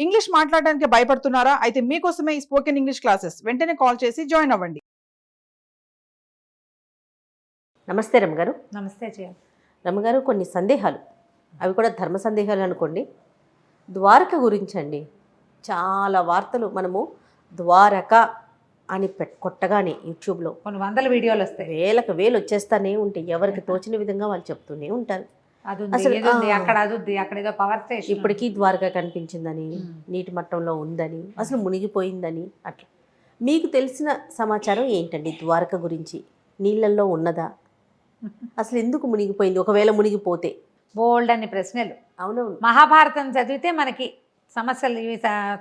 English మాట్లాడడానికి భయపడుతున్నారా? అయితే మీకోసమే ఈ స్పోకెన్ ఇంగ్లీష్ క్లాసెస్. వెంటనే కాల్ చేసి జాయిన్ అవ్వండి. నమస్తే రమ్మగారు. నమస్తే జయ. రమ్మగారు, కొన్ని సందేహాలు, అవి కూడా ధర్మ సందేహాలు అనుకోండి. ద్వారక గురించి అండి. చాలా వార్తలు మనము ద్వారక అని కొట్టగానే యూట్యూబ్లో కొన్ని వందల వీడియోలు వస్తాయి, వేలకు వేలు వచ్చేస్తానే ఉంటాయి. ఎవరికి తోచిన విధంగా వాళ్ళు చెప్తూనే ఉంటారు. అసలు అక్కడ అది అక్కడ ఏదో పవర్ స్టేషన్ ఇప్పటికీ ద్వారక కనిపించిందని, నీటి మట్టంలో ఉందని, అసలు మునిగిపోయిందని, అట్లా మీకు తెలిసిన సమాచారం ఏంటండి ద్వారక గురించి? నీళ్ళల్లో ఉన్నదా? అసలు ఎందుకు మునిగిపోయింది? ఒకవేళ మునిగిపోతే బోల్డ్ అన్ని ప్రశ్నలు. అవునవును, మహాభారతం చదివితే మనకి సమస్యలు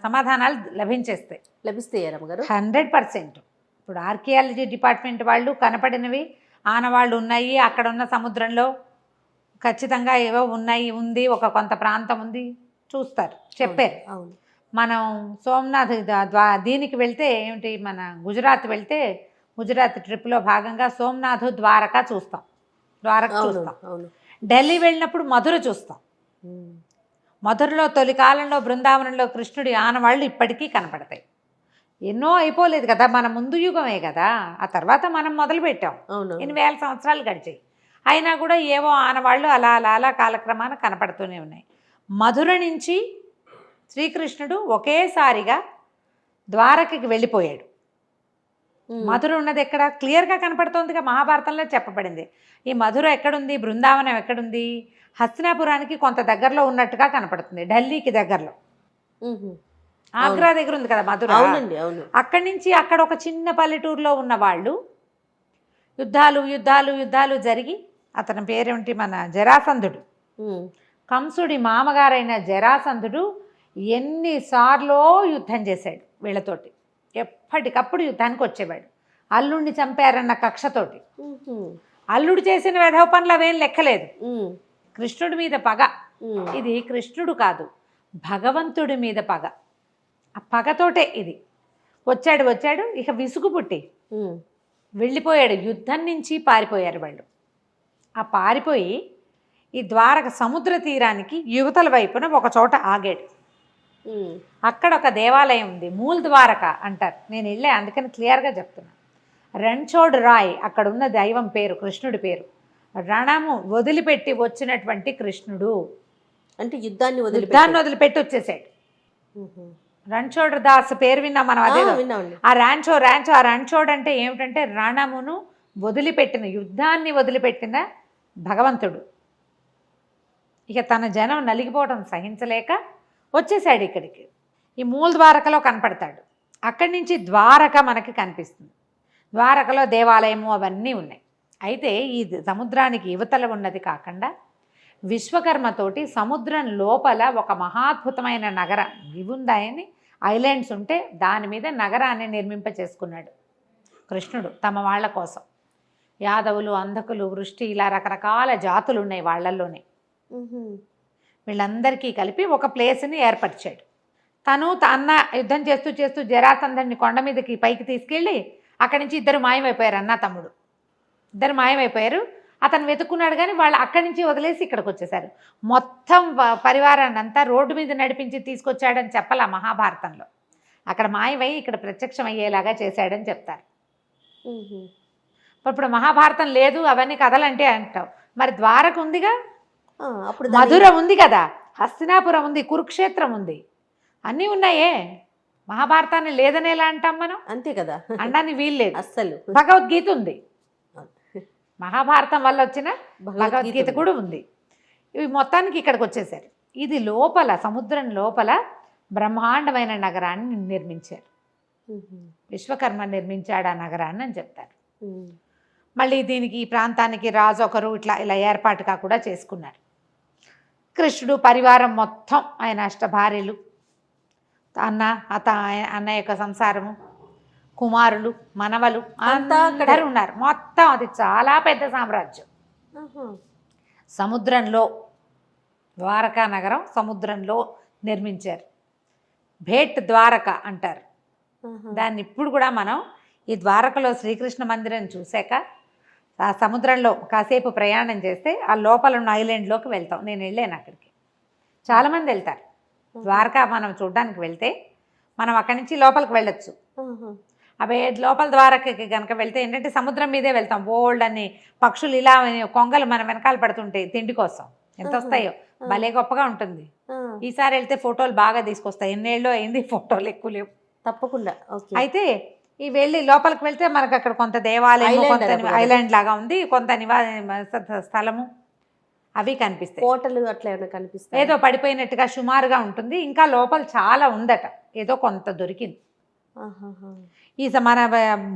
సమాధానాలు లభిస్తాయి రమ్మగారు. 100%. ఇప్పుడు ఆర్కియాలజీ డిపార్ట్మెంట్ వాళ్ళు కనపడినవి ఆనవాళ్ళు ఉన్నాయి, అక్కడ ఉన్న సముద్రంలో ఖచ్చితంగా ఏవో ఉంది, ఒక కొంత ప్రాంతం ఉంది, చూస్తారు, చెప్పారు. మనం సోమనాథ్ దీనికి వెళ్తే ఏమిటి, మన గుజరాత్ వెళ్తే గుజరాత్ ట్రిప్లో భాగంగా సోమనాథ్ ద్వారక చూస్తాం. ఢిల్లీ వెళ్ళినప్పుడు మధుర చూస్తాం. మధురలో తొలి కాలంలో బృందావనంలో కృష్ణుడి ఆనవాళ్ళు ఇప్పటికీ కనపడతాయి. ఎన్నో అయిపోలేదు కదా, మన ముందు యుగమే కదా, ఆ తర్వాత మనం మొదలుపెట్టాం. 8,000 సంవత్సరాలు గడిచాయి, అయినా కూడా ఏవో ఆనవాళ్ళు అలా అలా అలా కాలక్రమాన కనపడుతూనే ఉన్నాయి. మధుర నుంచి శ్రీకృష్ణుడు ఒకేసారిగా ద్వారకకి వెళ్ళిపోయాడు. మధుర ఉన్నది ఎక్కడ క్లియర్గా కనపడుతోందిగా, మహాభారతంలో చెప్పబడింది. ఈ మధుర ఎక్కడుంది, బృందావనం ఎక్కడుంది? హస్తినాపురానికి కొంత దగ్గరలో ఉన్నట్టుగా కనపడుతుంది, ఢిల్లీకి దగ్గరలో. ఆగ్రా దగ్గర ఉంది కదా మధుర. అక్కడి నుంచి అక్కడ ఒక చిన్న పల్లెటూరులో ఉన్న వాళ్ళు యుద్ధాలు జరిగి, అతని పేరేమిటి, మన జరాసంధుడు, కంసుడి మామగారైన జరాసంధుడు ఎన్నిసార్లో యుద్ధం చేశాడు వీళ్ళతోటి. ఎప్పటికప్పుడు యుద్ధానికి వచ్చేవాడు, అల్లుడిని చంపారన్న కక్షతోటి. అల్లుడు చేసిన వెధవ పనులు అవేం లెక్కలేదు, కృష్ణుడి మీద పగ. ఇది కృష్ణుడు కాదు, భగవంతుడి మీద పగ. ఆ పగతోటే ఇది వచ్చాడు. ఇక విసుగు పుట్టి వెళ్ళిపోయాడు. యుద్ధం నుంచి పారిపోయారు వాళ్ళు. ఆ పారిపోయి ఈ ద్వారక సముద్ర తీరానికి యువతల వైపున ఒక చోట ఆగాడు. అక్కడ ఒక దేవాలయం ఉంది, మూల్ ద్వారక అంటారు. నేను వెళ్ళే, అందుకని క్లియర్గా చెప్తున్నా. రణ్ఛోడ్ రాయ్ అక్కడ ఉన్న దైవం పేరు, కృష్ణుడి పేరు. రణము వదిలిపెట్టి వచ్చినటువంటి కృష్ణుడు, అంటే యుద్ధాన్ని వదిలిపెట్టి వచ్చేసాడు. రణ్ఛోడ్ దాస్ పేరు విన్నాం మనం, అదే ఆ రణ్ఛోడ్ అంటే ఏమిటంటే రణమును వదిలిపెట్టిన, యుద్ధాన్ని వదిలిపెట్టిన భగవంతుడు. ఇక తన జనం నలిగిపోవడం సహించలేక వచ్చేసాడు ఇక్కడికి. ఈ మూల ద్వారకలో కనపడతాడు. అక్కడి నుంచి ద్వారక మనకి కనిపిస్తుంది. ద్వారకలో దేవాలయము అవన్నీ ఉన్నాయి. అయితే ఈ సముద్రానికి యువతల ఉన్నది కాకుండా విశ్వకర్మతోటి సముద్రం లోపల ఒక మహాద్భుతమైన నగరం ఇవుందాయని, ఐలాండ్స్ ఉంటే దాని మీద నగరాన్ని నిర్మింప చేసుకున్నాడు కృష్ణుడు తమ వాళ్ళ కోసం. యాదవులు, అంధకులు, వృష్టి, ఇలా రకరకాల జాతులు ఉన్నాయి వాళ్ళల్లోనే. వీళ్ళందరికీ కలిపి ఒక ప్లేస్ని ఏర్పరిచాడు. తను అన్న యుద్ధం చేస్తూ జరాసంధుడిని కొండ మీదకి పైకి తీసుకెళ్ళి అక్కడి నుంచి ఇద్దరు మాయమైపోయారు, అన్న తమ్ముడు ఇద్దరు మాయమైపోయారు. అతను వెతుక్కున్నాడు కానీ వాళ్ళు అక్కడి నుంచి వదిలేసి ఇక్కడికి వచ్చేసారు. మొత్తం పరివారాన్ని అంతా రోడ్డు మీద నడిపించి తీసుకొచ్చాడని చెప్పాల మహాభారతంలో. అక్కడ మాయమై ఇక్కడ ప్రత్యక్షం అయ్యేలాగా చేశాడని చెప్తారు. ఇప్పుడు మహాభారతం లేదు, అవన్నీ కథలంటే అంటావు. మరి ద్వారక ఉందిగా, అప్పుడు మధుర ఉంది కదా, హస్తినాపురం ఉంది, కురుక్షేత్రం ఉంది, అన్నీ ఉన్నాయే. మహాభారతాన్ని లేదని ఎలా అంటాం మనం? అంతే కదా, అనడానికి వీల్లేదు. అస్సలు భగవద్గీత ఉంది, మహాభారతం వల్ల వచ్చిన భగవద్గీత కూడా ఉంది. ఇవి మొత్తానికి ఇక్కడికి వచ్చేసారు. ఇది లోపల, సముద్రం లోపల బ్రహ్మాండమైన నగరాన్ని నిర్మించారు. విశ్వకర్మ నిర్మించాడు ఆ నగరాన్ని అని చెప్తారు. మళ్ళీ దీనికి, ఈ ప్రాంతానికి రాజు ఒకరు ఇలా ఏర్పాటుగా కూడా చేసుకున్నారు. కృష్ణుడు పరివారం మొత్తం, ఆయన అష్టభార్యలు, అన్న యొక్క సంసారము, కుమారులు, మనవలు అంతా అక్కడ ఉన్నారు. మొత్తం అది చాలా పెద్ద సామ్రాజ్యం. సముద్రంలో ద్వారకా నగరం సముద్రంలో నిర్మించారు. భేట్ ద్వారక అంటారు దాన్ని. ఇప్పుడు కూడా మనం ఈ ద్వారకలో శ్రీకృష్ణ మందిరం చూశాక ఆ సముద్రంలో కాసేపు ప్రయాణం చేస్తే ఆ లోపల ఉన్న ఐలాండ్లోకి వెళ్తాం. నేను వెళ్ళాను అక్కడికి, చాలామంది వెళ్తారు. ద్వారకా మనం చూడడానికి వెళ్తే మనం అక్కడి నుంచి లోపలికి వెళ్ళొచ్చు. ఆహా. అవే లోపల ద్వారకకి కనుక వెళ్తే ఏంటంటే సముద్రం మీదే వెళ్తాం. బోల్డ్ అని పక్షులు ఇలా కొంగలు మన వెనకాల పడుతుంటాయి తిండి కోసం. ఎంత వస్తాయో, భలే గొప్పగా ఉంటుంది. ఆ, ఈసారి వెళ్తే ఫోటోలు బాగా తీసుకొస్తాయి. ఎన్నేళ్ళు అయింది, ఫోటోలు ఎక్కువ లేవు. తప్పకుండా. ఓకే. అయితే ఈ వెళ్ళి లోపలికి వెళ్తే మనకు అక్కడ కొంత దేవాలయం, ఐలాండ్ కొంత అనుకున్నాను. ఐలాండ్ లాగా ఉంది, కొంత స్థలము అవి కనిపిస్తాయి. కోటలు అట్లా ఏమైనా కనిపిస్తాయి? ఏదో పడిపోయినట్టుగా సుమారుగా ఉంటుంది. ఇంకా లోపల చాలా ఉందట, ఏదో కొంత దొరికింది. ఈ మన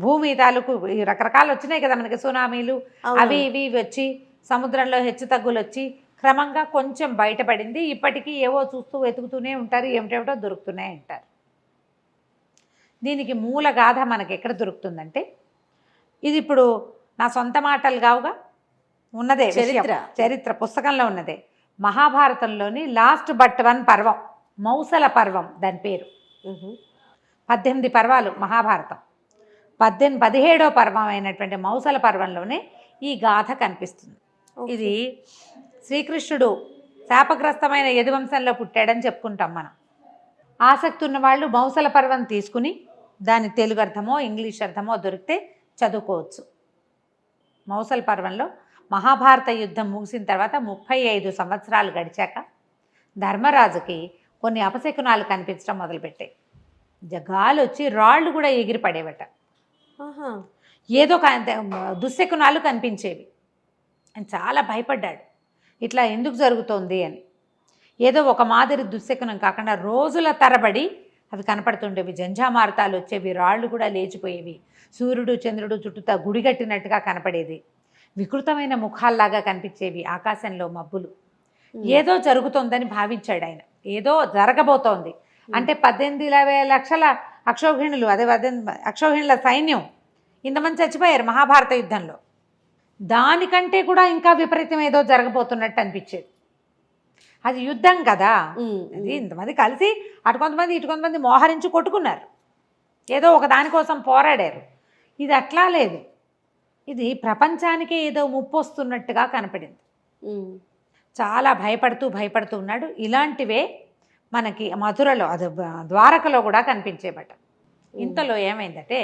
భూమి తాలూకు ఈ రకరకాలు వచ్చినాయి కదా మనకి, సునామీలు అవి ఇవి వచ్చి సముద్రంలో హెచ్చు తగ్గులు వచ్చి క్రమంగా కొంచెం బయటపడింది. ఇప్పటికీ ఏవో చూస్తూ వెతుకుతూనే ఉంటారు, ఏమిటేమిటో దొరుకుతూనే ఉంటారు. దీనికి మూల గాథ మనకి ఎక్కడ దొరుకుతుందంటే, ఇది ఇప్పుడు నా సొంత మాటలు కావుగా, ఉన్నదే చరిత్ర పుస్తకంలో ఉన్నదే. మహాభారతంలోని లాస్ట్ బట్ వన్ పర్వం, మౌసల పర్వం దాని పేరు. 18 పర్వాలు మహాభారతం. 17వ పర్వం అయినటువంటి మౌసల పర్వంలోనే ఈ గాథ కనిపిస్తుంది. ఇది శ్రీకృష్ణుడు శాపగ్రస్తమైన యదువంశంలో పుట్టాడని చెప్పుకుంటాం మనం. ఆసక్తి ఉన్న వాళ్ళు మౌసల పర్వం తీసుకుని దాని తెలుగు అర్థమో ఇంగ్లీష్ అర్థమో దొరికితే చదువుకోవచ్చు. మౌసల పర్వంలో మహాభారత యుద్ధం ముగిసిన తర్వాత 35 సంవత్సరాలు గడిచాక ధర్మరాజుకి కొన్ని అపశకునాలు కనిపించడం మొదలుపెట్టాయి. గాలి వచ్చి రాళ్ళు కూడా ఎగిరి పడేవట. ఏదో దుశ్శకునాలు కనిపించేవి. ఆయన చాలా భయపడ్డాడు, ఇట్లా ఎందుకు జరుగుతోంది అని. ఏదో ఒక మాదిరి దుశ్శకునం కాకుండా రోజుల తరబడి అవి కనపడుతుండేవి. జంఝామారుతాలు వచ్చేవి, రాళ్ళు కూడా లేచిపోయేవి, సూర్యుడు చంద్రుడు చుట్టూతా గుడిగట్టినట్టుగా కనపడేది, వికృతమైన ముఖాల్లాగా కనిపించేవి, ఆకాశంలో మబ్బులు. ఏదో జరుగుతోందని భావించాడు ఆయన. ఏదో జరగబోతోంది అంటే 18 లక్షల అక్షౌహిణులు, అదే 18 అక్షౌహిణుల సైన్యం ఇంతమంది చచ్చిపోయారు మహాభారత యుద్ధంలో. దానికంటే కూడా ఇంకా విపరీతం ఏదో జరగబోతున్నట్టు అనిపించేది. అది యుద్ధం కదా, అది ఇంతమంది కలిసి అటు కొంతమంది ఇటు కొంతమంది మోహరించి కొట్టుకున్నారు, ఏదో ఒక దానికోసం పోరాడారు. ఇది అట్లా లేదు, ఇది ప్రపంచానికే ఏదో ముప్పు వస్తున్నట్టుగా కనపడింది. చాలా భయపడుతూ ఉన్నాడు. ఇలాంటివే మనకి మధురలో, అది ద్వారకలో కూడా కనిపించేబట. ఇంతలో ఏమైందంటే,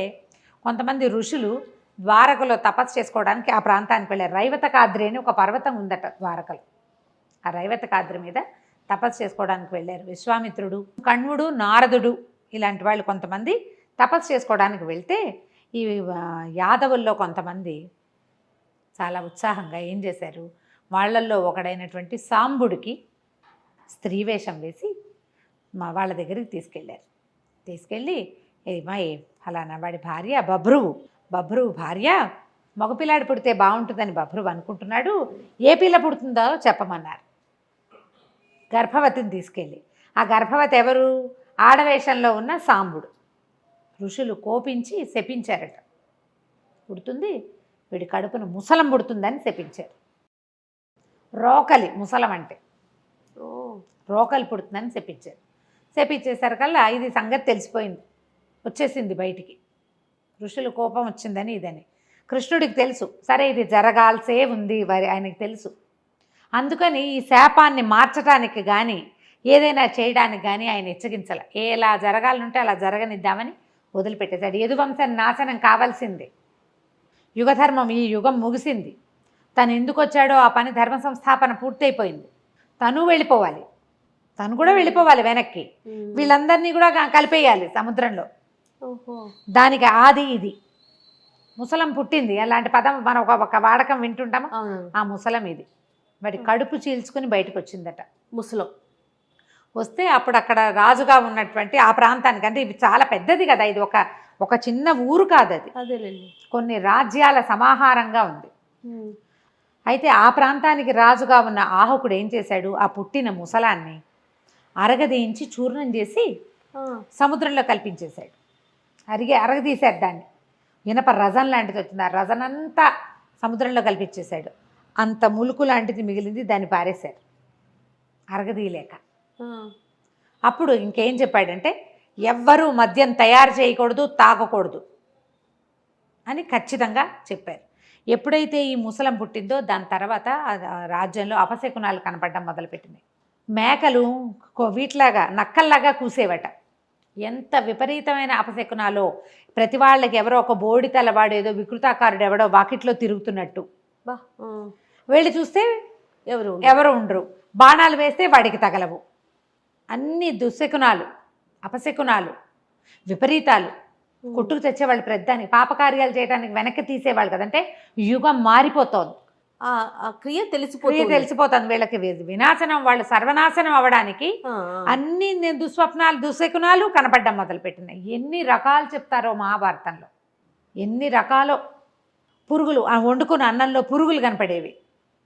కొంతమంది ఋషులు ద్వారకలో తపస్సు చేసుకోవడానికి ఆ ప్రాంతానికి వెళ్ళారు. రైవతకాద్రి అని ఒక పర్వతం ఉందట ద్వారకలో. ఆ రైవతకాద్రి మీద తపస్సు చేసుకోవడానికి వెళ్ళారు. విశ్వామిత్రుడు, కణ్వుడు, నారదుడు ఇలాంటి వాళ్ళు కొంతమంది తపస్సు చేసుకోవడానికి వెళ్తే, ఈ యాదవుల్లో కొంతమంది చాలా ఉత్సాహంగా ఏం చేశారు, వాళ్ళల్లో ఒకడైనటువంటి సాంబుడికి స్త్రీ వేషం వేసి వాళ్ళ దగ్గరికి తీసుకెళ్ళి ఫలానా వాడి భార్య బభ్రువు భార్య మగపిల్లాడు పుడితే బాగుంటుందని బభ్రువు అనుకుంటున్నాడు, ఏ పిల్ల పుడుతుందో చెప్పమన్నారు. గర్భవతిని తీసుకెళ్ళి, ఆ గర్భవతి ఎవరు, ఆడవేషంలో ఉన్న సాంబుడు. ఋషులు కోపించి శపించారట, పుడుతుంది వీడి కడుపును ముసలం పుడుతుందని శపించారు. రోకలి, ముసలం అంటే రోకలి పుడుతుందని శపించారు. శపించేసరికల్లా ఇది సంగతి తెలిసిపోయింది, వచ్చేసింది బయటికి. ఋషులు కోపం వచ్చిందని ఇదని కృష్ణుడికి తెలుసు. సరే ఇది జరగాల్సే ఉంది, ఆయనకి తెలుసు. అందుకని ఈ శాపాన్ని మార్చడానికి కానీ ఏదైనా చేయడానికి కానీ ఆయన ఇచ్చగించాల. ఎలా జరగాలంటే అలా జరగనిద్దామని వదిలిపెట్టేశాడు. యదువంశం నాశనం కావాల్సిందే, యుగధర్మం ఈ యుగం ముగిసింది. తను ఎందుకు వచ్చాడో ఆ పని, ధర్మ సంస్థాపన పూర్తయిపోయింది. తను వెళ్ళిపోవాలి, తను కూడా వెళ్ళిపోవాలి వెనక్కి, వీళ్ళందరినీ కూడా కలిపేయాలి సముద్రంలో. దానికి ఆది ఇది ముసలం పుట్టింది. అలాంటి పదం మనం ఒక వాడకం వింటుంటాము, ఆ ముసలం ఇది. వాడి కడుపు చీల్చుకుని బయటకు వచ్చిందట ముసలం. వస్తే అప్పుడు అక్కడ రాజుగా ఉన్నటువంటి ఆ ప్రాంతానికి, అంటే ఇది చాలా పెద్దది కదా, ఇది ఒక చిన్న ఊరు కాదు, అది కొన్ని రాజ్యాల సమాహారంగా ఉంది. అయితే ఆ ప్రాంతానికి రాజుగా ఉన్న ఆహకుడు ఏం చేశాడు, ఆ పుట్టిన ముసలాన్ని అరగదీయించి చూర్ణం చేసి సముద్రంలో కల్పించేశాడు. అరగదీశాడు దాన్ని. ఇనప రజన్ లాంటిది వచ్చింది, ఆ రజన్ అంతా సముద్రంలో కల్పించేశాడు. అంత ములుకు లాంటిది మిగిలింది, దాన్ని పారేశారు అరగదీయలేక. అప్పుడు ఇంకేం చెప్పాడంటే, ఎవ్వరూ మద్యం తయారు చేయకూడదు, తాగకూడదు అని ఖచ్చితంగా చెప్పారు. ఎప్పుడైతే ఈ ముసలం పుట్టిందో దాని తర్వాత రాజ్యంలో అపశకునాలు కనపడడం మొదలుపెట్టినాయి. మేకలు వీటిలాగా నక్కల్లాగా కూసేవట. ఎంత విపరీతమైన అపశకునాలో. ప్రతి వాళ్ళకి ఎవరో ఒక బోడి తలవాడు ఏదో వికృతాకారుడు ఎవడో వాకిట్లో తిరుగుతున్నట్టు. బా వెళ్ళి చూస్తే ఎవరు ఉండరు. బాణాలు వేస్తే వాడికి తగలవు. అన్ని దుశ్శకునాలు, అపశకునాలు, విపరీతాలు కొట్టుకు తెచ్చేవాళ్ళు. ప్రధాని పాపకార్యాలు చేయడానికి వెనక్కి తీసేవాళ్ళు కదంటే యుగం మారిపోతోంది. ఆ క్రియ తెలిసిపోతుంది వీళ్ళకి. వినాశనం, వాళ్ళు సర్వనాశనం అవ్వడానికి అన్ని దుస్వప్నాలు, దుశ్శకునాలు కనపడ్డం మొదలుపెట్టినాయి. ఎన్ని రకాలు చెప్తారో మహాభారతంలో, ఎన్ని రకాలో. పురుగులు, వండుకున్న అన్నంలో పురుగులు కనపడేవి,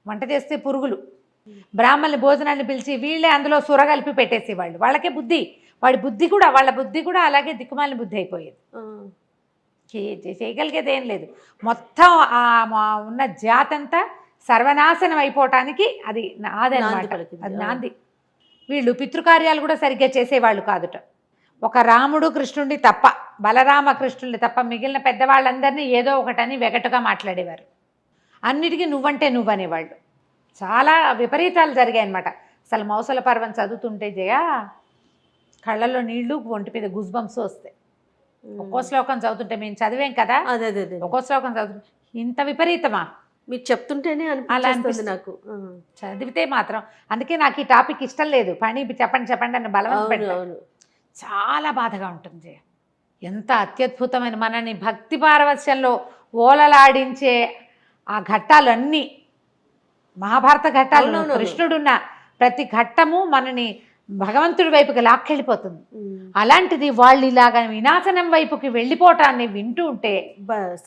వంట చేస్తే పురుగులు. బ్రాహ్మణులు భోజనాన్ని పిలిచి వీళ్ళే అందులో సురగలిపి పెట్టేసేవాళ్ళు. వాళ్ళకే బుద్ధి, వాళ్ళ బుద్ధి కూడా అలాగే దిక్కుమాలిన బుద్ధి అయిపోయేది. చేయగలిగేది ఏం లేదు. మొత్తం ఉన్న జాతంతా సర్వనాశనం అయిపోవటానికి అది నాదనమాట. అది నాంది. వీళ్ళు పితృకార్యాలు కూడా సరిగ్గా చేసేవాళ్ళు కాదుట. ఒక రాముడు కృష్ణుడిని తప్ప, బలరామ కృష్ణుడిని తప్ప మిగిలిన పెద్దవాళ్ళందరినీ ఏదో ఒకటని వెగటుగా మాట్లాడేవారు. అన్నిటికీ నువ్వంటే నువ్వనేవాళ్ళు. చాలా విపరీతాలు జరిగాయి అన్నమాట. అసలు మౌసల పర్వం చదువుతుంటే జయ కళ్ళల్లో నీళ్లు, ఒంటి మీద గుజ్బంస్ వస్తాయి. ఒక్కో శ్లోకం చదువుతుంటే, మేము చదివేం కదా, ఒక్కో శ్లోకం చదువుతుంటే ఇంత విపరీతమా మీరు చెప్తుంటేనే అలా అనిపిస్తుంది నాకు. చదివితే మాత్రం. అందుకే నాకు ఈ టాపిక్ ఇష్టం లేదు. పని చెప్పండి అని బలవంతం పెట్టాను. చాలా బాధగా ఉంటుంది జయ. ఎంత అత్యద్భుతమైన మనని భక్తి పారవస్యంలో ఓలలాడించే ఆ ఘట్టాలన్నీ, మహాభారత ఘట్టాలు. కృష్ణుడున్న ప్రతి ఘట్టము మనని భగవంతుడి వైపుకి లాక్కెళ్ళిపోతుంది. అలాంటిది వాళ్ళు ఇలాగ వినాశనం వైపుకి వెళ్ళిపోవటాన్ని వింటూ ఉంటే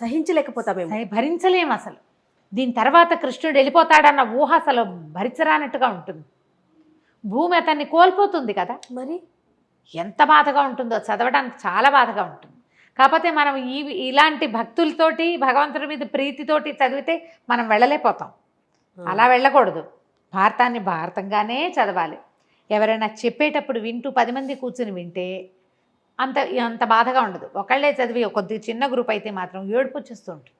సహించలేకపోతామేమో, భరించలేము అసలు. దీని తర్వాత కృష్ణుడు వెళ్ళిపోతాడన్న ఊహ అసలు భరించరానట్టుగా ఉంటుంది. భూమి అతన్ని కోల్పోతుంది కదా, మరి ఎంత బాధగా ఉంటుందో చదవడానికి. చాలా బాధగా ఉంటుంది. కాకపోతే మనం ఇలాంటి భక్తులతోటి, భగవంతుడి మీద ప్రీతితోటి చదివితే మనం వెళ్ళలేకపోతాం. అలా వెళ్ళకూడదు. భారతాన్ని భారతంగానే చదవాలి. ఎవరైనా చెప్పేటప్పుడు వింటూ 10 మంది కూర్చుని వింటే అంత బాధగా ఉండదు. ఒకళ్ళే చదివి కొద్ది చిన్న గ్రూప్ అయితే మాత్రం ఏడుపు వచ్చేస్తూ ఉంటుంది.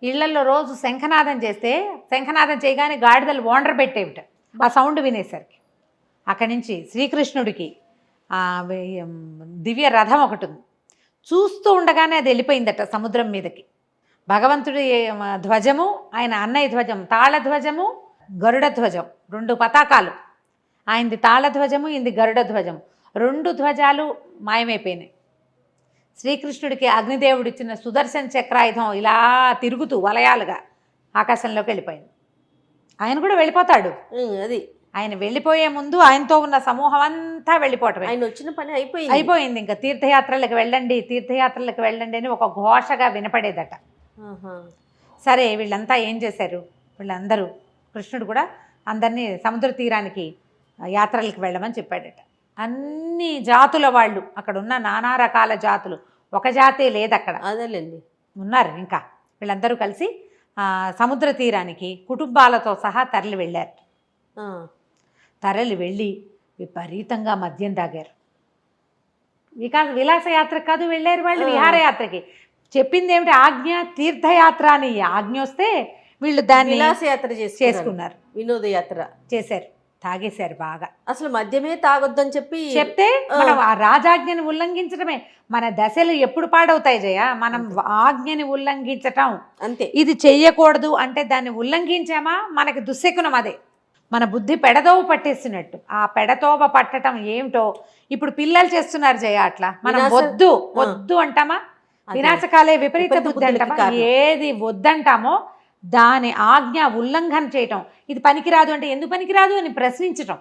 ఇళ్లలో రోజు శంఖనాదం చేస్తే, శంఖనాదం చేయగానే గాడిదలు ఓండర్ పెట్టేవిట ఆ సౌండ్ వినేసరికి. అక్కడి నుంచి శ్రీకృష్ణుడికి దివ్య రథం ఒకటి ఉంది. చూస్తూ ఉండగానే అది వెళ్ళిపోయిందట సముద్రం మీదకి. భగవంతుడి ధ్వజము, ఆయన అన్నయ్య ధ్వజం, తాళధ్వజము, గరుడ ధ్వజం, 2 పతాకాలు. ఆయనది తాళధ్వజము, ఈయనది గరుడ ధ్వజం. 2 ధ్వజాలు మాయమైపోయినాయి. శ్రీకృష్ణుడికి అగ్నిదేవుడు ఇచ్చిన సుదర్శన చక్రాయుధం ఇలా తిరుగుతూ వలయాలుగా ఆకాశంలోకి వెళ్ళిపోయింది. ఆయన కూడా వెళ్ళిపోతాడు. అది ఆయన వెళ్ళిపోయే ముందు ఆయనతో ఉన్న సమూహం అంతా వెళ్ళిపోవటమే. ఆయన వచ్చిన పని అయిపోయింది. ఇంకా తీర్థయాత్రలకు వెళ్ళండి అని ఒక ఘోషగా వినపడేదట. సరే, వీళ్ళంతా ఏం చేశారు? వీళ్ళందరూ, కృష్ణుడు కూడా అందరినీ సముద్ర తీరానికి యాత్రలకు వెళ్ళమని చెప్పాడట. అన్ని జాతుల వాళ్ళు అక్కడ ఉన్న, నానా రకాల జాతులు, ఒక జాతే లేదు అక్కడ, అదేలేండి, ఉన్నారు. ఇంకా వీళ్ళందరూ కలిసి సముద్ర తీరానికి కుటుంబాలతో సహా తరలి వెళ్ళారు. తరలి వెళ్ళి విపరీతంగా మద్యం తాగారు. విలాసయాత్ర కాదు వెళ్ళారు వాళ్ళు, విహారయాత్రకి. చెప్పింది ఏమిటి? ఆజ్ఞ, తీర్థయాత్ర అని ఆజ్ఞ వస్తే వీళ్ళు దాన్ని విలాసయాత్ర చేసుకున్నారు, వినోదయాత్ర చేశారు, తాగేశారు బాగా. అసలు మద్యమే తాగొద్దని చెప్తే మనం ఆ రాజాజ్ఞని ఉల్లంఘించడమే. మన దశలు ఎప్పుడు పాడవుతాయి జయ? మనం ఆజ్ఞని ఉల్లంఘించటం అంతే. ఇది చెయ్యకూడదు అంటే దాన్ని ఉల్లంఘించామా మనకి దుశ్శకునం. అదే మన బుద్ధి పెడదోవ పట్టేసినట్టు. ఆ పెడతోవ పట్టడం ఏమిటో ఇప్పుడు పిల్లలు చేస్తున్నారు జయ. అట్లా మనం వద్దు అంటామా? వినాశకాలే విపరీత బుద్ధి అంటామా? ఏది వద్దంటామో దాని ఆజ్ఞ ఉల్లంఘన చేయటం. ఇది పనికిరాదు అంటే ఎందుకు పనికిరాదు అని ప్రశ్నించటం.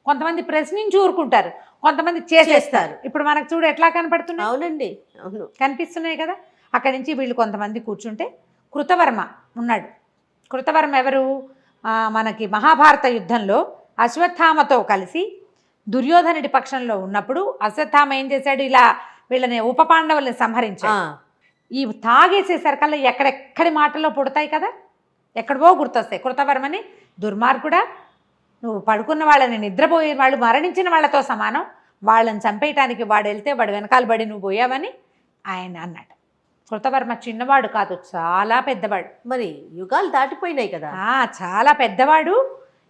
కొంతమంది ప్రశ్నించి ఊరుకుంటారు, కొంతమంది చేసేస్తారు. ఇప్పుడు మనకు చూడు ఎట్లా కనపడుతున్నాయి. అవునండి, అవును, కనిపిస్తున్నాయి కదా. అక్కడి నుంచి వీళ్ళు కొంతమంది కూర్చుంటే కృతవర్మ ఉన్నాడు. కృతవర్మ ఎవరు? మనకి మహాభారత యుద్ధంలో అశ్వత్థామతో కలిసి దుర్యోధనుడి పక్షంలో ఉన్నప్పుడు అశ్వత్థామ ఏం చేశాడు? ఇలా వీళ్ళని ఉప పాండవుల్ని సంహరించాడు. ఈ తాగేసేసరికల్లా ఎక్కడెక్కడి మాటల్లో పుడతాయి కదా, ఎక్కడవో గుర్తొస్తాయి. కృతవర్మని దుర్మార్గుడా, నువ్వు పడుకున్న వాళ్ళని, నిద్రపోయే వాళ్ళు, మరణించిన వాళ్ళతో సమానం, వాళ్ళని చంపేయటానికి వాడు వెళ్తే వాడు వెనకాల పడి నువ్వు పోయావని ఆయన అన్నాడు. కృతవర్మ చిన్నవాడు కాదు, చాలా పెద్దవాడు. మరి యుగాలు దాటిపోయినాయి కదా. చాలా పెద్దవాడు.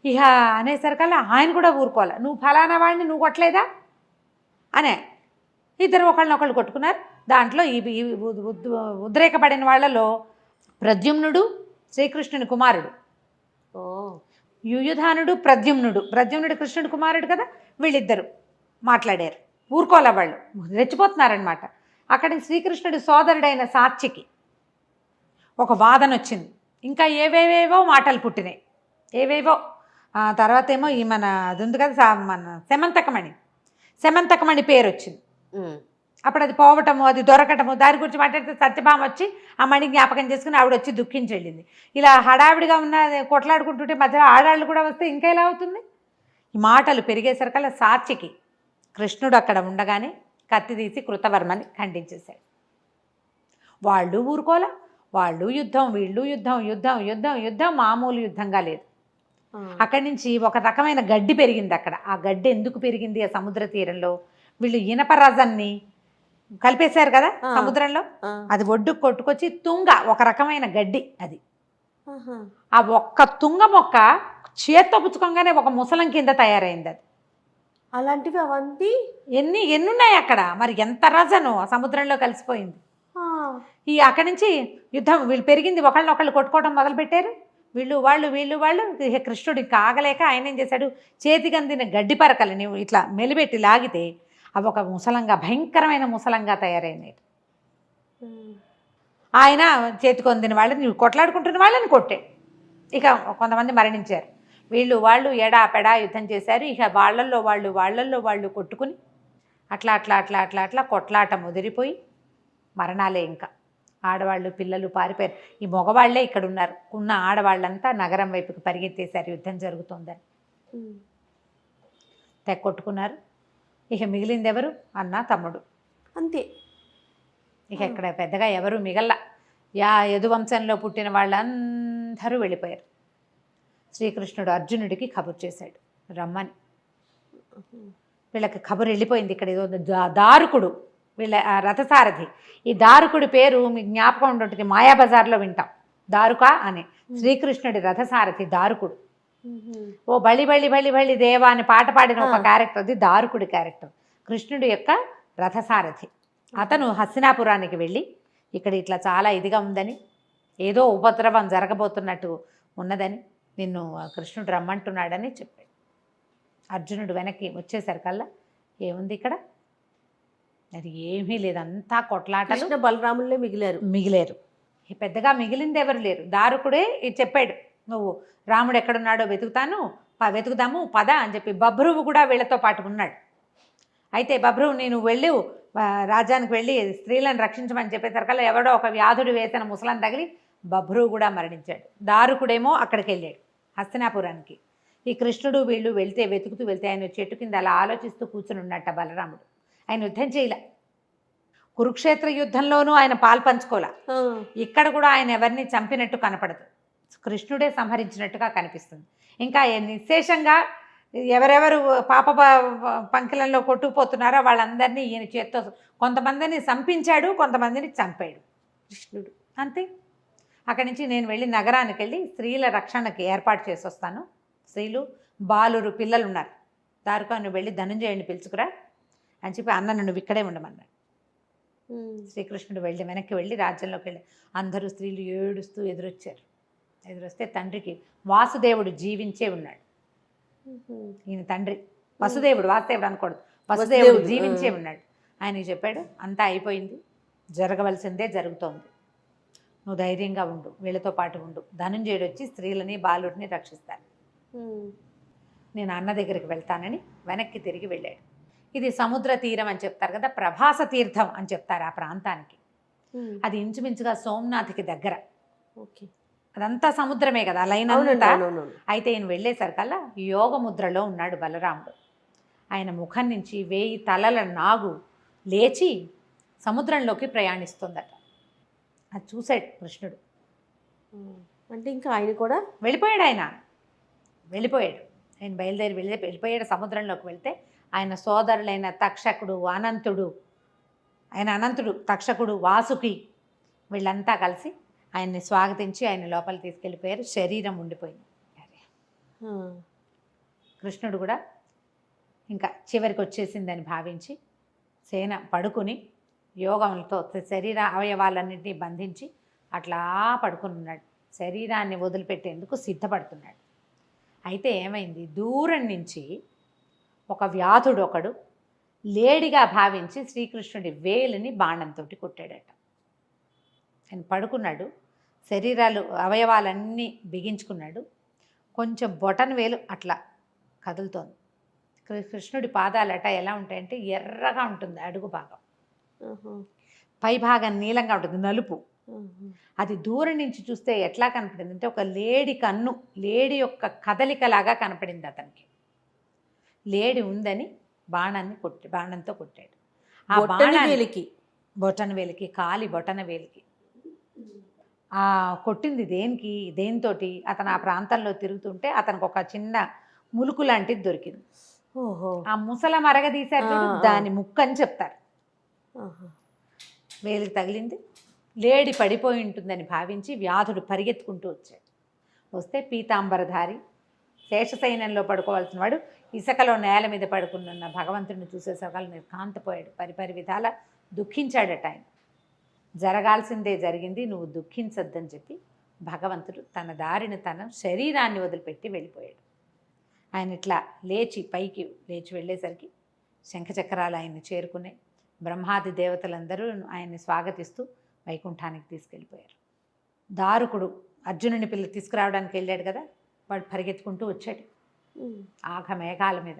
ఇక అనేసరికల్లా ఆయన కూడా ఊరుకోవాలి, నువ్వు ఫలానా వాడిని నువ్వు కొట్టలేదా అనే. ఇద్దరు ఒకళ్ళనొకళ్ళు కొట్టుకున్నారు. దాంట్లో ఈ ఉద్రేకపడిన వాళ్ళలో ప్రద్యుమ్నుడు శ్రీకృష్ణుని కుమారుడు, ఓ యుయుధానుడు ప్రద్యుమ్నుడు కృష్ణుడి కుమారుడు కదా, వీళ్ళిద్దరు మాట్లాడారు. ఊరుకోలే వాళ్ళు, రెచ్చిపోతున్నారనమాట. అక్కడి శ్రీకృష్ణుడి సోదరుడైన సాత్యకి ఒక వాదన వచ్చింది. ఇంకా ఏవేవేవో మాటలు పుట్టినాయి, ఏవేవో. తర్వాత ఏమో ఈ మన అది ఉంది కదా మన సెమంతకమణి పేరు వచ్చింది. అప్పుడు అది పోవటము, అది దొరకటము, దాని గురించి మాట్లాడితే సత్యభామ వచ్చి ఆ మణి జ్ఞాపకం చేసుకుని ఆవిడ వచ్చి దుఃఖించి వెళ్ళింది. ఇలా హడావిడిగా ఉన్న కొట్లాడుకుంటుంటే మధ్యలో ఆడాళ్ళు కూడా వస్తే ఇంకా ఎలా అవుతుంది? ఈ మాటలు పెరిగేసరికల్లా సాత్యకి కృష్ణుడు అక్కడ ఉండగానే కత్తి తీసి కృతవర్మని ఖండించేశాడు. వాళ్ళు ఊరుకోలే, వాళ్ళు యుద్ధం, వీళ్ళు యుద్ధం, యుద్ధం యుద్ధం యుద్ధం మామూలు యుద్ధంగా లేదు. అక్కడి నుంచి ఒక రకమైన గడ్డి పెరిగింది అక్కడ. ఆ గడ్డి ఎందుకు పెరిగింది? ఆ సముద్ర తీరంలో వీళ్ళు ఇనప రజాన్ని కలిపేశారు కదా సముద్రంలో, అది ఒడ్డుకు కొట్టుకొచ్చి తుంగ, ఒక రకమైన గడ్డి అది. ఆ ఒక్క తుంగ మొక్క చేత్తో పుచ్చుకోగానే ఒక ముసలం కింద తయారైంది అది. అలాంటివి అవన్నీ ఎన్నున్నాయి అక్కడ. మరి ఎంత రజను ఆ సముద్రంలో కలిసిపోయింది. ఈ అక్కడి నుంచి యుద్ధం వీళ్ళు పెరిగింది, ఒకళ్ళనొకళ్ళు కొట్టుకోవడం మొదలుపెట్టారు. వీళ్ళు ఇక కృష్ణుడు ఇంకా ఆగలేక ఆయన ఏం చేశాడు, చేతికి అందిన గడ్డి పరకలని ఇట్లా మెలిపెట్టి లాగితే అవి ఒక ముసలంగా, భయంకరమైన ముసలంగా తయారైనాయి. ఆయన చేతికి అందిన వాళ్ళని, కొట్లాడుకుంటున్న వాళ్ళని కొట్టే. ఇక కొంతమంది మరణించారు. వాళ్ళు ఎడా పెడా యుద్ధం చేశారు. ఇక వాళ్ళల్లో వాళ్ళు కొట్టుకుని అట్లా కొట్లాట ముదిరిపోయి మరణాలే. ఇంకా ఆడవాళ్ళు పిల్లలు పారిపోయారు. ఈ మగవాళ్లే ఇక్కడ ఉన్నారు. ఉన్న ఆడవాళ్ళంతా నగరం వైపుకి పరిగెత్తేశారు యుద్ధం జరుగుతోందని. కొట్టుకున్నారు. ఇక మిగిలింది ఎవరు? అన్న తమ్ముడు, అంతే. ఇక ఇక్కడ పెద్దగా ఎవరు మిగల్ల. యదువంశంలో పుట్టిన వాళ్ళందరూ వెళ్ళిపోయారు. శ్రీకృష్ణుడు అర్జునుడికి కబురు చేశాడు రమ్మని. వీళ్ళకి కబురు వెళ్ళిపోయింది. ఇక్కడ ఏదో దారుకుడు, వీళ్ళ రథసారథి. ఈ దారుకుడి పేరు మీకు జ్ఞాపకం ఉంటుంది, మాయాబజార్లో వింటాం, దారుక అని. శ్రీకృష్ణుడి రథసారథి దారుకుడు. ఓ బళి బళి బళి బళి దేవా అని పాట పాడిన ఒక క్యారెక్టర్, అది దారుకుడి క్యారెక్టర్, కృష్ణుడి యొక్క రథసారథి. అతను హస్తినాపురానికి వెళ్ళి ఇక్కడ ఇట్లా చాలా ఇదిగా ఉందని, ఏదో ఉపద్రవం జరగబోతున్నట్టు ఉన్నదని, నిన్ను కృష్ణుడు రమ్మంటున్నాడని చెప్పాడు. అర్జునుడు వెనక్కి వచ్చేసరికల్లా ఏముంది ఇక్కడ? అది ఏమీ లేదు, అంతా కొట్లాటలు. బలరాములే మిగిలారు. పెద్దగా మిగిలింది ఎవరు లేరు. దారుకుడే చెప్పాడు, నువ్వు రాముడు ఎక్కడున్నాడో వెతుకుదాము పద అని చెప్పి. బభ్రువు కూడా వీళ్ళతో పాటు ఉన్నాడు. అయితే బభ్రువు, నేను వెళ్ళు రాజ్యానికి వెళ్ళి స్త్రీలను రక్షించమని చెప్పేసరికల్లా ఎవడో ఒక వ్యాధుడు వేసిన ముసలం తగిలి బభ్రువు కూడా మరణించాడు. దారుకుడేమో అక్కడికి వెళ్ళాడు హస్తినాపురానికి. ఈ కృష్ణుడు వీళ్ళు వెతుకుతూ వెళ్తే ఆయన చెట్టు కింద అలా ఆలోచిస్తూ కూర్చుని ఉన్నట్ట బలరాముడు. ఆయన యుద్ధం చేయలే. కురుక్షేత్ర యుద్ధంలోనూ ఆయన పాల్పంచుకోలే. ఇక్కడ కూడా ఆయన ఎవరిని చంపినట్టు కనపడదు, కృష్ణుడే సంహరించినట్టుగా కనిపిస్తుంది. ఇంకా నిశేషంగా ఎవరెవరు పాప పంకిలంలో కొట్టుకుపోతున్నారో వాళ్ళందరినీ ఈయన చేత్తో కొంతమందిని సంపించాడు, కొంతమందిని చంపాడు కృష్ణుడు, అంతే. అక్కడి నుంచి నేను వెళ్ళి నగరానికి వెళ్ళి స్త్రీల రక్షణకి ఏర్పాటు చేసి వస్తాను. స్త్రీలు బాలురు పిల్లలు ఉన్నారు. దారుకా నువ్వు వెళ్ళి ధనుంజయుడిని పిలుచుకురా అని చెప్పి అన్న నువ్వు ఇక్కడే ఉండమన్నాడు. శ్రీకృష్ణుడు వెనక్కి వెళ్ళి రాజ్యంలోకి వెళ్ళి అందరూ స్త్రీలు ఏడుస్తూ ఎదురొస్తే తండ్రికి వాసుదేవుడు జీవించే ఉన్నాడు. ఈయన తండ్రి వాసుదేవుడు అనకూడదు, వసుదేవుడు జీవించే ఉన్నాడు. ఆయన చెప్పాడు, అంతా అయిపోయింది, జరగవలసిందే జరుగుతోంది, నువ్వు ధైర్యంగా ఉండు, వీళ్ళతో పాటు ఉండు. ధనుంజయుడు వచ్చి స్త్రీలని బాలుడిని రక్షిస్తాడు. నేను అన్న దగ్గరికి వెళ్తానని వెనక్కి తిరిగి వెళ్ళాడు. ఇది సముద్ర తీరం అని చెప్తారు కదా, ప్రభాస తీర్థం అని చెప్తారు ఆ ప్రాంతానికి. అది ఇంచుమించుగా సోమనాథ్కి దగ్గర. అదంతా సముద్రమే కదా లైన్ అంతా. అయితే ఈయన వెళ్ళేసరికల్లా యోగ ముద్రలో ఉన్నాడు బలరాముడు. ఆయన ముఖం నుంచి 1000 తలల నాగు లేచి సముద్రంలోకి ప్రయాణిస్తుందట. అది చూశాడు కృష్ణుడు. అంటే ఇంకా ఆయన కూడా వెళ్ళిపోయాడు. ఆయన బయలుదేరి వెళ్ళిపోయాడు. సముద్రంలోకి వెళ్తే ఆయన సోదరులైన తక్షకుడు, అనంతుడు, తక్షకుడు, వాసుకి వీళ్ళంతా కలిసి ఆయన్ని స్వాగతించి ఆయన లోపల తీసుకెళ్ళిపోయారు. శరీరం ఉండిపోయింది. కృష్ణుడు కూడా ఇంకా చివరికి వచ్చేసిందని భావించి సేన పడుకుని యోగంతో శరీర అవయవాలన్నింటినీ బంధించి అట్లా పడుకుని ఉన్నాడు. శరీరాన్ని వదిలిపెట్టేందుకు సిద్ధపడుతున్నాడు. అయితే ఏమైంది, దూరం నుంచి ఒక వ్యాధుడు ఒకడు లేడిగా భావించి శ్రీకృష్ణుడి వేలిని బాణంతో కొట్టాడట. ఆయన పడుకున్నాడు, శరీరాలు అవయవాలన్నీ బిగించుకున్నాడు, కొంచెం బొటన వేలు అట్లా కదులుతోంది. కృష్ణుడి పాదాలట ఎలా ఉంటాయంటే ఎర్రగా ఉంటుంది అడుగు భాగం, పై భాగం నీలంగా ఉంటుంది, నలుపు. అది దూరం నుంచి చూస్తే ఎట్లా కనపడింది అంటే ఒక లేడి కన్ను, లేడి యొక్క కదలికలాగా కనపడింది అతనికి. లేడి ఉందని బాణంతో కొట్టాడు. ఆ బాణానికి బొటన వేలికి, కాలి బొటన వేలికి. ఆ కొట్టింది దేనితోటి అతను ఆ ప్రాంతంలో తిరుగుతుంటే అతనికి ఒక చిన్న ములుకు లాంటిది దొరికింది. ఓహో, ఆ ముసల మరగదీశారు చూడు, దాని ముక్కు అని చెప్తారు. వేలికి తగిలింది. లేడి పడిపోయి ఉంటుందని భావించి వ్యాధుడు పరిగెత్తుకుంటూ వచ్చాడు. వస్తే పీతాంబరధారి శేషశయనంలో పడుకోవాల్సిన వాడు ఇసుకలో నేల మీద పడుకున్న భగవంతుడిని చూసే సకాలు నిర్కాంతపోయాడు. పరిపరి విధాల దుఃఖించాడట. ఆయన జరగాల్సిందే జరిగింది, నువ్వు దుఃఖించొద్దని చెప్పి భగవంతుడు తన దారిని తన శరీరాన్ని వదిలిపెట్టి వెళ్ళిపోయాడు. ఆయన ఇట్లా పైకి లేచి వెళ్ళేసరికి శంఖచక్రాలు ఆయన్ని చేరుకున్నాయి. బ్రహ్మాది దేవతలందరూ ఆయన్ని స్వాగతిస్తూ వైకుంఠానికి తీసుకెళ్ళిపోయారు. దారుకుడు అర్జునుని పిల్ల తీసుకురావడానికి వెళ్ళాడు కదా, వాడు పరిగెత్తుకుంటూ వచ్చాడు ఆఘ మేఘాల మీద.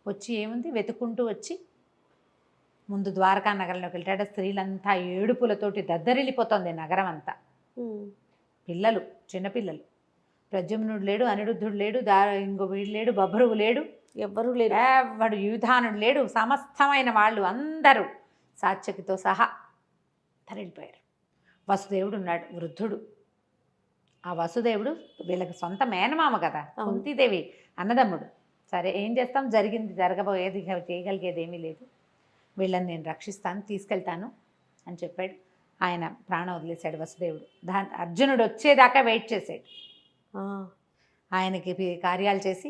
వచ్చి ఏముంది వెతుక్కుంటూ వచ్చి ముందు ద్వారకా నగరంలోకి వెళ్ళాడు. స్త్రీలంతా ఏడుపులతోటి దద్దరిల్లిపోతుంది నగరం అంతా. పిల్లలు, చిన్నపిల్లలు, ప్రద్యుమ్నుడు లేడు, అనిరుద్ధుడు లేడు, ఇంకో వీడు లేడు, బభ్రువు లేడు, ఎవ్వరూ లేరు, వాడు యూధానుడు లేడు, సమస్తమైన వాళ్ళు అందరూ సాత్యకితో సహా తరలిపోయారు. వసుదేవుడు ఉన్నాడు, వృద్ధుడు. ఆ వసుదేవుడు వీళ్ళకి సొంత మేనమామ కదా, కుంతీదేవి అన్నదమ్ముడు. సరే ఏం చేస్తాం, జరిగింది జరగబోయేది, చేయగలిగేది ఏమీ లేదు, వీళ్ళని నేను రక్షిస్తాను, తీసుకెళ్తాను అని చెప్పాడు. ఆయన ప్రాణం వదిలేశాడు వసుదేవుడు. అర్జునుడు వచ్చేదాకా వెయిట్ చేశాడు. ఆయనకి కార్యాలు చేసి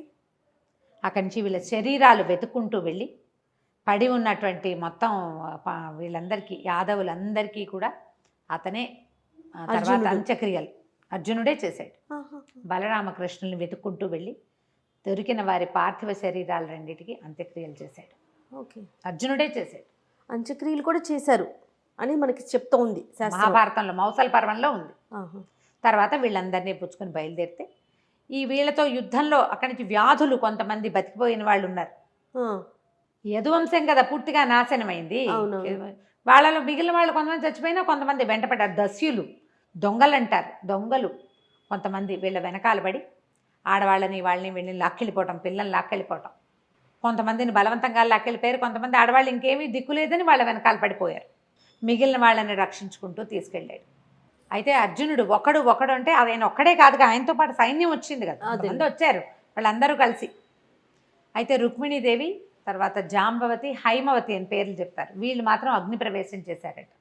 అక్కడి నుంచి వీళ్ళ శరీరాలు వెతుక్కుంటూ వెళ్ళి పడి ఉన్నటువంటి మొత్తం వీళ్ళందరికీ, యాదవులందరికీ కూడా అతనే తర్వాత అంత్యక్రియలు అర్జునుడే చేశాడు. బలరామకృష్ణుల్ని వెతుక్కుంటూ వెళ్ళి దొరికిన వారి పార్థివ శరీరాలు రెండింటికి అంత్యక్రియలు చేశాడు. ఓకే, అర్జునుడే చేశాడు. అంత్యక్రియలు కూడా చేశారు అని మనకి చెప్తూ ఉంది మహాభారతంలో, మౌసల పర్వంలో ఉంది. తర్వాత వీళ్ళందరినీ పుచ్చుకొని బయలుదేరితే ఈ వీళ్ళతో యుద్ధంలో అక్కడి నుంచి వ్యాధులు కొంతమంది బతికిపోయిన వాళ్ళు ఉన్నారు. యదువంశం కదా పూర్తిగా నాశనమైంది. వాళ్ళలో మిగిలిన వాళ్ళు కొంతమంది చచ్చిపోయినా కొంతమంది వెంటపడ్డారు. దస్యులు, దొంగలు అంటారు, దొంగలు కొంతమంది వీళ్ళ వెనకాల పడి ఆడవాళ్ళని వాళ్ళని వీళ్ళని లాక్కెళ్ళిపోవటం, పిల్లల్ని లాక్కెళ్ళిపోవటం, కొంతమందిని బలవంతంగా లాక్కెళ్ళిపోయారు. కొంతమంది ఆడవాళ్ళు ఇంకేమీ దిక్కులేదని వాళ్ళ వెనకాల పడిపోయారు. మిగిలిన వాళ్ళని రక్షించుకుంటూ తీసుకెళ్ళాడు. అయితే అర్జునుడు ఒకడు అంటే ఆయన ఒక్కడే కాదుగా, ఆయనతో పాటు సైన్యం వచ్చింది కదా, అందరూ వచ్చారు వాళ్ళందరూ కలిసి. అయితే రుక్మిణీదేవి, తర్వాత జాంబవతి, హైమవతి అని పేర్లు చెప్తారు. వీళ్ళు మాత్రం అగ్ని ప్రవేశం చేశారట.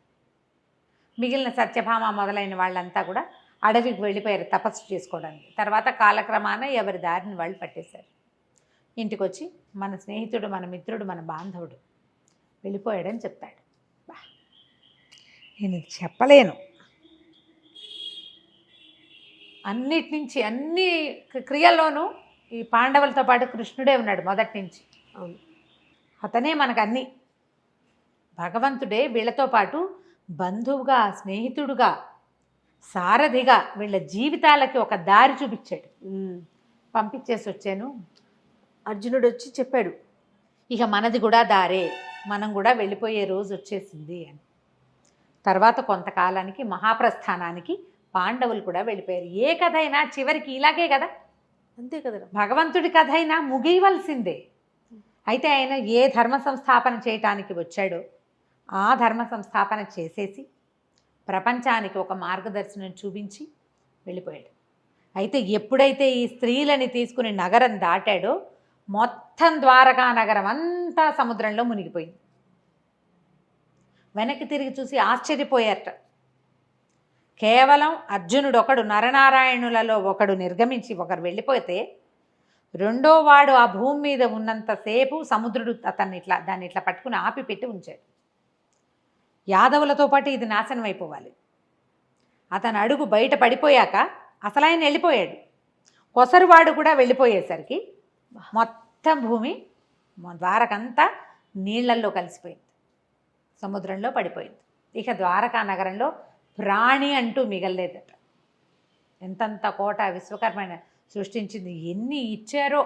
మిగిలిన సత్యభామ మొదలైన వాళ్ళంతా కూడా అడవికి వెళ్ళిపోయారు తపస్సు చేసుకోవడానికి. తర్వాత కాలక్రమాన ఎవరి దారిని వాళ్ళు పట్టేశారు. ఇంటికి వచ్చి మన స్నేహితుడు, మన మిత్రుడు, మన బాంధవుడు వెళ్ళిపోయాడని చెప్తాడు. నేను చెప్పలేను. అన్నిటి నుంచి, అన్ని క్రియల్లోనూ ఈ పాండవులతో పాటు కృష్ణుడే ఉన్నాడు మొదటి నుంచి. అతనే మనకు అన్నీ. భగవంతుడే వీళ్ళతో పాటు బంధువుగా, స్నేహితుడుగా, సారథిగా వీళ్ళ జీవితాలకి ఒక దారి చూపించాడు. పంపించేసి వచ్చాను. అర్జునుడు వచ్చి చెప్పాడు, ఇక మనది కూడా దారే, మనం కూడా వెళ్ళిపోయే రోజు వచ్చేసింది అని. తర్వాత కొంతకాలానికి మహాప్రస్థానానికి పాండవులు కూడా వెళ్ళిపోయారు. ఏ కథ అయినా చివరికి ఇలాగే కదా, అంతే కదా, భగవంతుడి కథ అయినా ముగియవలసిందే. అయితే ఆయన ఏ ధర్మ సంస్థాపన చేయటానికి వచ్చాడో ఆ ధర్మ సంస్థాపన చేసేసి ప్రపంచానికి ఒక మార్గదర్శనం చూపించి వెళ్ళిపోయాడు. అయితే ఎప్పుడైతే ఈ స్త్రీలని తీసుకుని నగరం దాటాడో మొత్తం ద్వారకా నగరం అంతా సముద్రంలో మునిగిపోయింది. వెనక్కి తిరిగి చూసి ఆశ్చర్యపోయారట. కేవలం అర్జునుడు ఒకడు, నరనారాయణులలో ఒకడు నిర్గమించి ఒకరు వెళ్ళిపోతే రెండో వాడు ఆ భూమి మీద ఉన్నంతసేపు సముద్రుడు దాన్ని ఇట్లా పట్టుకుని ఆపి పెట్టి ఉంచాడు. యాదవులతో పాటు ఇది నాశనం అయిపోవాలి. అతను అడుగు బయట పడిపోయాక అసలు ఆయన వెళ్ళిపోయాడు. కొసరువాడు కూడా వెళ్ళిపోయేసరికి మొత్తం భూమి ద్వారకంతా నీళ్లల్లో కలిసిపోయింది, సముద్రంలో పడిపోయింది. ఇక ద్వారకా నగరంలో ప్రాణి అంటూ మిగలలేదట. ఎంతంత కోట విశ్వకర్మ సృష్టించింది, ఎన్ని ఇచ్చారో,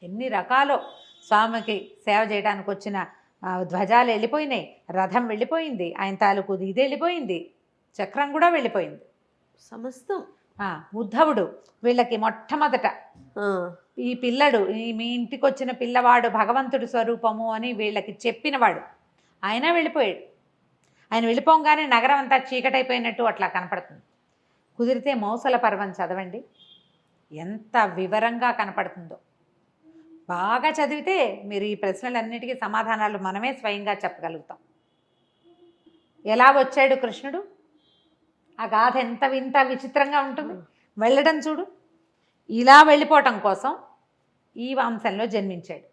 ఎన్ని రకాలో. స్వామికి సేవ చేయడానికి వచ్చిన ధ్వజాలు వెళ్ళిపోయినాయి, రథం వెళ్ళిపోయింది, ఆయన తాలూకు ఇది వెళ్ళిపోయింది, చక్రం కూడా వెళ్ళిపోయింది, సమస్తం. ఉద్ధవుడు వీళ్ళకి మొట్టమొదట ఈ పిల్లడు మీ ఇంటికి వచ్చిన పిల్లవాడు భగవంతుడి స్వరూపము అని వీళ్ళకి చెప్పినవాడు ఆయన వెళ్ళిపోయాడు. ఆయన వెళ్ళిపోగానే నగరం అంతా చీకటైపోయినట్టు అట్లా కనపడుతుంది. కుదిరితే మౌసల పర్వం చదవండి, ఎంత వివరంగా కనపడుతుందో. బాగా చదివితే మీరు ఈ ప్రశ్నలన్నిటికీ సమాధానాలు మనమే స్వయంగా చెప్పగలుగుతాం. ఎలా వచ్చాడు కృష్ణుడు, ఆ గాథ ఎంత వింత విచిత్రంగా ఉంటుంది. వెళ్ళడం చూడు, ఇలా వెళ్ళిపోవటం కోసం ఈ వంశంలో జన్మించాడు.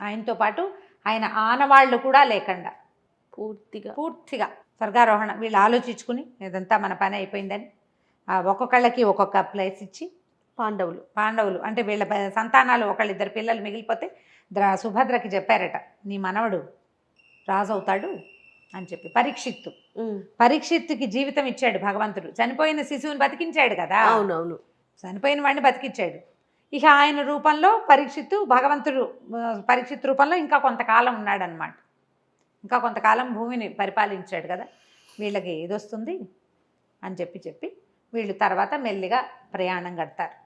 ఆయనతో పాటు ఆయన ఆనవాళ్ళు కూడా లేకుండా పూర్తిగా స్వర్గారోహణ. వీళ్ళు ఆలోచించుకుని ఇదంతా మన పని అయిపోయిందని ఒక్కొక్కళ్ళకి ఒక్కొక్క ప్లేస్ ఇచ్చి పాండవులు అంటే వీళ్ళ సంతానాలు ఒకళ్ళిద్దరు పిల్లలు మిగిలిపోతే సుభద్రకి చెప్పారట, నీ మనవడు రాజు అవుతాడు అని చెప్పి. పరీక్షిత్తుకి జీవితం ఇచ్చాడు భగవంతుడు. చనిపోయిన శిశువుని బతికించాడు కదా. అవునవును, చనిపోయిన వాడిని బతికించాడు. ఇక ఆయన రూపంలో పరీక్షిత్ రూపంలో ఇంకా కొంతకాలం ఉన్నాడనమాట. ఇంకా కొంతకాలం భూమిని పరిపాలించాడు కదా, వీళ్ళకి ఏదొస్తుంది అని చెప్పి వీళ్ళు తర్వాత మెల్లిగా ప్రయాణం కడతారు.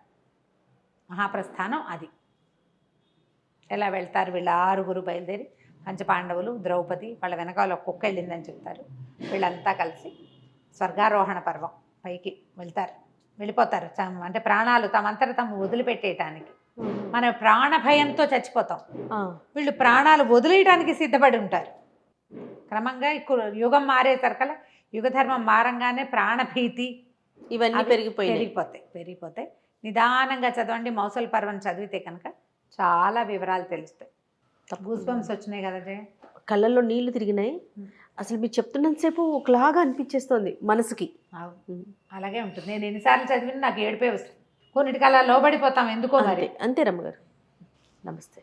మహాప్రస్థానం అది. ఎలా వెళ్తారు వీళ్ళ 6 బయలుదేరి, పంచపాండవులు, ద్రౌపది, వాళ్ళ వెనకాల కుక్క వెళ్ళిందని చెప్తారు. వీళ్ళంతా కలిసి స్వర్గారోహణ పర్వం పైకి వెళ్ళిపోతారు. అంటే ప్రాణాలు తమంతట తాము వదిలిపెట్టేయటానికి. మన ప్రాణ భయంతో చచ్చిపోతాం, వీళ్ళు ప్రాణాలు వదిలేయడానికి సిద్ధపడి ఉంటారు. క్రమంగా యుగం మారేసరికల్లా, యుగధర్మం మారంగానే ప్రాణభీతి ఇవన్నీ పెరిగిపోతాయి. నిదానంగా చదవండి. మౌసల పర్వం చదివితే కనుక చాలా వివరాలు తెలుస్తాయి. గూస్బంప్స్ వచ్చినాయి కదా, కళ్ళల్లో నీళ్లు తిరిగినాయి. అసలు మీరు చెప్తున్నంతసేపు ఒకలాగా అనిపించేస్తుంది మనసుకి. అలాగే ఉంటుంది. నేను ఎన్నిసార్లు చదివినా నాకు ఏడిపే వస్తుంది. కొన్నిటికి అలా లోబడిపోతాం ఎందుకో మరి. అంతే రమ్మగారు. నమస్తే.